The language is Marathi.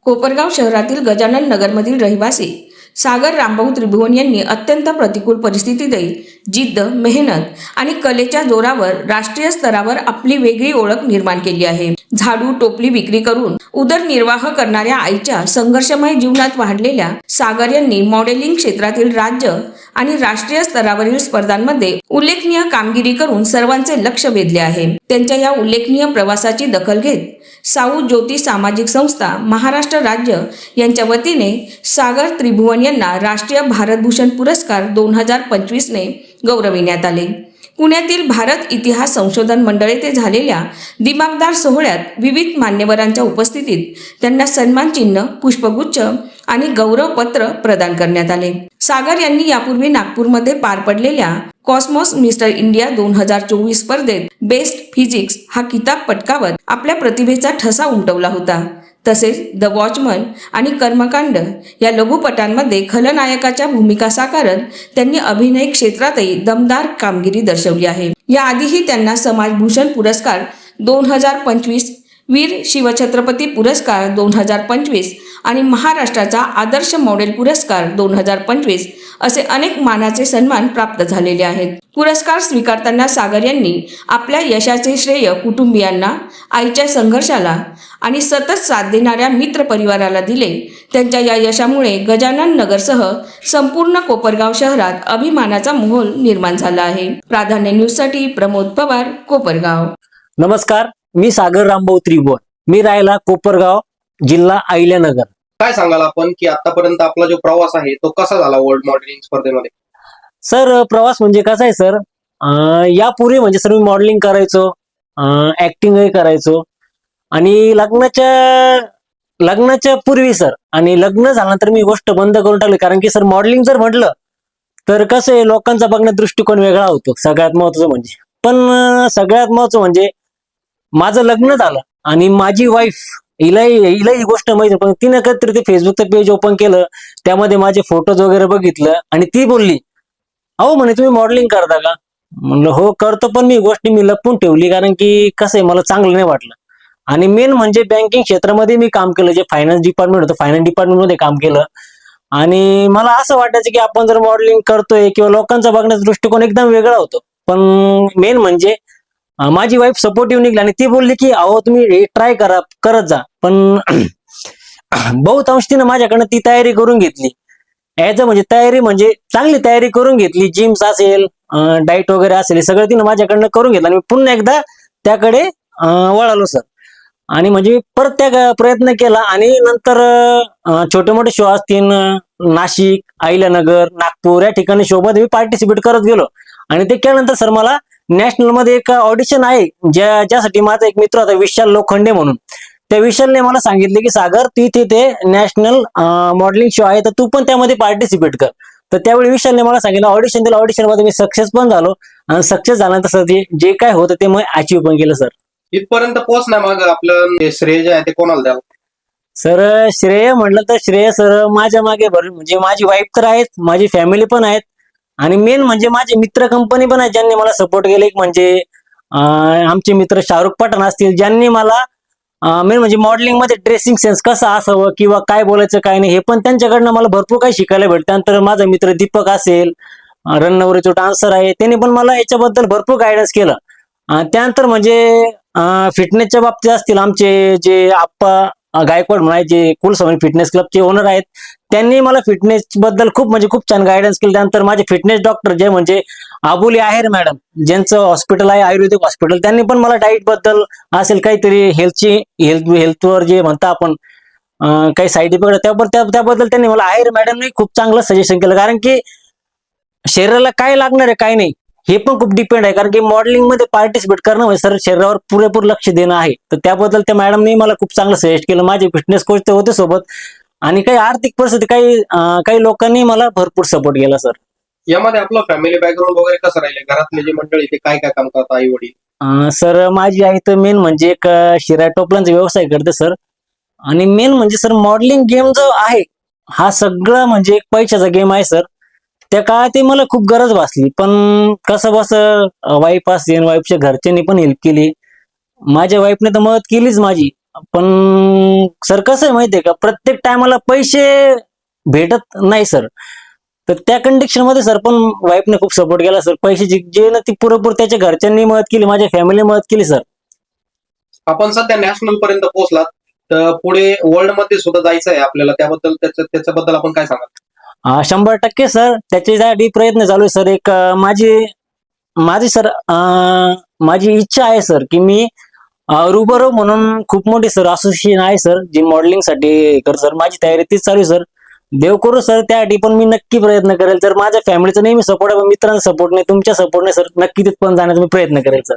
कोपरगाव शहरातील गजानन नगरमधील रहिवासी सागर रामभाऊ त्रिभुवन यांनी अत्यंत प्रतिकूल परिस्थितीतही जिद्द, मेहनत आणि कलेच्या जोरावर राष्ट्रीय स्तरावर आपली वेगळी ओळख निर्माण केली आहे. झाडू टोपली विक्री करून उदरनिर्वाह करणाऱ्या आईच्या संघर्षमय जीवनात वाढलेल्या सागर यांनी मॉडेलिंग क्षेत्रातील राज्य आणि राष्ट्रीय स्तरावरील स्पर्धांमध्ये उल्लेखनीय कामगिरी करून सर्वांचे लक्ष वेधले आहे. त्यांच्या या उल्लेखनीय प्रवासाची दखल घेत साऊ ज्योती सामाजिक संस्था महाराष्ट्र राज्य यांच्या वतीने सागर त्रिभुवन यांना राष्ट्रीय भारतभूषण पुरस्कार 2025 ने गौरविण्यात आले. पुण्यातील भारत इतिहास संशोधन मंडळ येथे झालेल्या दिमागदार सोहळ्यात विविध मान्यवरांच्या उपस्थितीत त्यांना सन्मान चिन्ह, पुष्पगुच्छ आणि गौरवपत्र प्रदान करण्यात आले. सागर यांनी यापूर्वी नागपूरमध्ये पार पडलेल्या कॉस्मॉस मिस्टर इंडिया 2024 स्पर्धेत बेस्ट फिजिक्स हा किताब पटकावत आपल्या प्रतिभेचा ठसा उमटवला होता. तसेच द वॉचमन आणि कर्मकांड या लघुपटांमध्ये खलनायकाच्या भूमिका साकारत त्यांनी अभिनय क्षेत्रातही दमदार कामगिरी दर्शवली आहे. याआधीही त्यांना समाजभूषण पुरस्कार 2025, वीर शिवछत्रपती पुरस्कार 2025 आणि महाराष्ट्राचा आदर्श मॉडेल पुरस्कार 2025 असे अनेक मानाचे सन्मान प्राप्त झालेले आहेत. पुरस्कार स्वीकारताना सागर यांनी आपल्या यशाचे श्रेय कुटुंबियांना, आईच्या संघर्षाला आणि सतत साथ देणाऱ्या मित्र परिवाराला दिले. त्यांच्या या यशामुळे गजानन नगरसह संपूर्ण कोपरगाव शहरात अभिमानाचा माहोल निर्माण झाला आहे. प्राधान्य न्यूजसाठी प्रमोद पवार, कोपरगाव. नमस्कार, मी सागर रामभाऊ त्रिभुवन. मी राहायला कोपरगाव, जिल्हा अहिल्यानगर. काय सांगाल आपण की आतापर्यंत आपला जो प्रवास आहे तो कसा झाला वर्ल्ड मॉडेलिंग स्पर्धेमध्ये? सर, प्रवास म्हणजे कसा आहे सर, यापूर्वी म्हणजे सर मी मॉडेलिंग करायचो, ऍक्टिंगही करायचो आणि लग्नाच्या पूर्वी सर, आणि लग्न झाल्यानंतर मी गोष्ट बंद करून टाकली. कारण की सर मॉडेलिंग जर म्हटलं तर कसं आहे, लोकांचा बघण्याचा दृष्टिकोन वेगळा होतो. सगळ्यात महत्वाचं म्हणजे, पण सगळ्यात महत्वाचं म्हणजे माझं लग्न झालं आणि माझी वाईफ हिला ही गोष्ट माहिती, पण तिने कधीतरी ते फेसबुकचं पेज ओपन केलं, त्यामध्ये माझे फोटोज वगैरे बघितलं आणि ती बोलली, अहो म्हणे तुम्ही मॉडेलिंग करता का? म्हणलं हो करतो, पण मी गोष्टी लपवून ठेवली कारण की कसं आहे मला चांगलं नाही वाटलं. आणि मेन म्हणजे बँकिंग क्षेत्रामध्ये मी काम केलं, जे फायनान्स डिपार्टमेंट होतं, फायनान्स डिपार्टमेंटमध्ये काम केलं. आणि मला असं वाटायचं की आपण जर मॉडेलिंग करतोय किंवा लोकांचा बघण्याचा दृष्टिकोन एकदम वेगळा होतो. पण मेन म्हणजे माझी वाईफ सपोर्टिव्ह निघली आणि ती बोलली की अहो तुम्ही ट्राय करत जा. पण बहुतांश तिनं माझ्याकडनं ती तयारी करून घेतली. म्हणजे तयारी म्हणजे चांगली तयारी करून घेतली. जिम्स असेल, डाएट वगैरे असेल, हे सगळं तिनं माझ्याकडनं करून घेतलं आणि पुन्हा एकदा त्याकडे वळालो सर. आणि म्हणजे परत त्या प्रयत्न केला आणि नंतर छोटे मोठे शो असतील, नाशिक, अहिल्यानगर, नागपूर या ठिकाणी शो मध्ये मी पार्टिसिपेट करत गेलो. आणि ते केल्यानंतर सर मला नॅशनल मध्ये एक ऑडिशन आहे, ज्यासाठी माझा एक मित्र होता विशाल लोखंडे म्हणून. त्या विशालने मला सांगितले की सागर तिथे ते नॅशनल मॉडेलिंग शो आहे, तर तू पण त्यामध्ये पार्टिसिपेट कर. तर त्यावेळी विशालने मला सांगितलं, ऑडिशन दिलं. ऑडिशन मध्ये मी सक्सेस पण झालो आणि सक्सेस झाल्यानंतर सर जे काय होतं ते मी अचीव्ह पण केलं सर. इथपर्यंत पोहोचण्या मागे आपलं श्रेय जे आहे ते कोणाला द्यावं? सर श्रेय म्हटलं तर श्रेय सर माझ्या मागे म्हणजे माझी वाईफ तर आहेत, माझी फॅमिली पण आहेत आणि मेन म्हणजे माझे मित्र कंपनी पण आहेत ज्यांनी मला सपोर्ट केले. एक म्हणजे आमचे मित्र शाहरुख पठाण असतील, ज्यांनी मला मेन म्हणजे मॉडेलिंग मध्ये ड्रेसिंग सेन्स कसा असावं किंवा काय बोलायचं काय नाही हे पण त्यांच्याकडनं मला भरपूर काही शिकायला भेटतं. त्यानंतर माझा मित्र दीपक असेल, रणनवरीचा डान्सर आहे, त्यांनी पण मला याच्याबद्दल भरपूर गायडन्स केलं. त्यानंतर म्हणजे फिटनेसच्या बाबतीत असतील, आमचे जे आप्पा गायकवाड म्हणायचे कुलस्वामी फिटनेस क्लबचे ओनर आहेत, त्यांनी मला फिटनेस बद्दल खूप छान गायडन्स केलं. त्यानंतर माझे फिटनेस डॉक्टर जे म्हणजे आबुली आहेर मॅडम, ज्यांचं हॉस्पिटल आहे आयुर्वेदिक हॉस्पिटल, त्यांनी पण मला डाईट बद्दल असेल काहीतरी हेल्थवर जे म्हणता आपण काही साईड इफेक्ट त्याबद्दल त्यांनी मला आहेर मॅडमने खूप चांगलं सजेशन केलं. कारण की शरीराला काय लागणार आहे काय नाही हे पण खूप डिपेंड आहे. कारण की मॉडेलिंग मध्ये पार्टिसिपेट करणं म्हणजे सर शरीरावर पुरेपूर लक्ष देणं आहे. तर त्याबद्दल त्या मॅडमने मला खूप चांगलं सजेस्ट केलं. माझे फिटनेस कोच ते होते सोबत आणि काही आर्थिक परिस्थिती काही लोकांनी मला भरपूर सपोर्ट केला सर. यामध्ये आपलं फॅमिली बॅकग्राऊंड वगैरे कसं राहिले? घरातले जे मंडळी ते काय काय काम करतात, आई वडील? सर माझी आई तर मेन म्हणजे एक शिरा टोपलांचा व्यवसाय करते सर. आणि मेन म्हणजे सर मॉडेलिंग गेम जो आहे हा सगळं म्हणजे एक पैशाचा गेम आहे सर. त्या काळात मला खूप गरज भासली, पण कसं बस वाईफ असेल, वाईफच्या घरच्यांनी पण हेल्प केली, माझ्या वाईफने तर मदत केलीच माझी. पण सर कसं आहे माहितीये का, प्रत्येक टायमाला पैसे भेटत नाही सर. तर त्या कंडिशन मध्ये सर पण वाईफने खूप सपोर्ट केला सर. पैशाची जे ना ती पुरेपूर त्याच्या घरच्यांनी मदत केली, माझ्या फॅमिली मदत केली सर. आपण सध्या नॅशनल पर्यंत पोहोचलात, तर पुढे वर्ल्ड मध्ये सुद्धा जायचं आहे आपल्याला, त्याबद्दल त्याच्याबद्दल आपण काय सांगाल? 100% सर, त्याच्यासाठी प्रयत्न चालू आहे सर. एक माझी सर माझी इच्छा आहे सर की मी रुबरो म्हणून खूप मोठी सर असोसिएशन आहे सर जी मॉडेलिंगसाठी कर सर. माझी तयारी तीच चालू आहे सर. देव करू सर, त्यासाठी पण मी नक्की प्रयत्न करेल. तर माझ्या फॅमिलीचा नेहमी सपोर्ट आहे, पण मित्रांचा सपोर्ट नाही, तुमच्या सपोर्ट नाही सर, नक्की तिथपर्यंत जाण्याचा मी प्रयत्न करेल सर.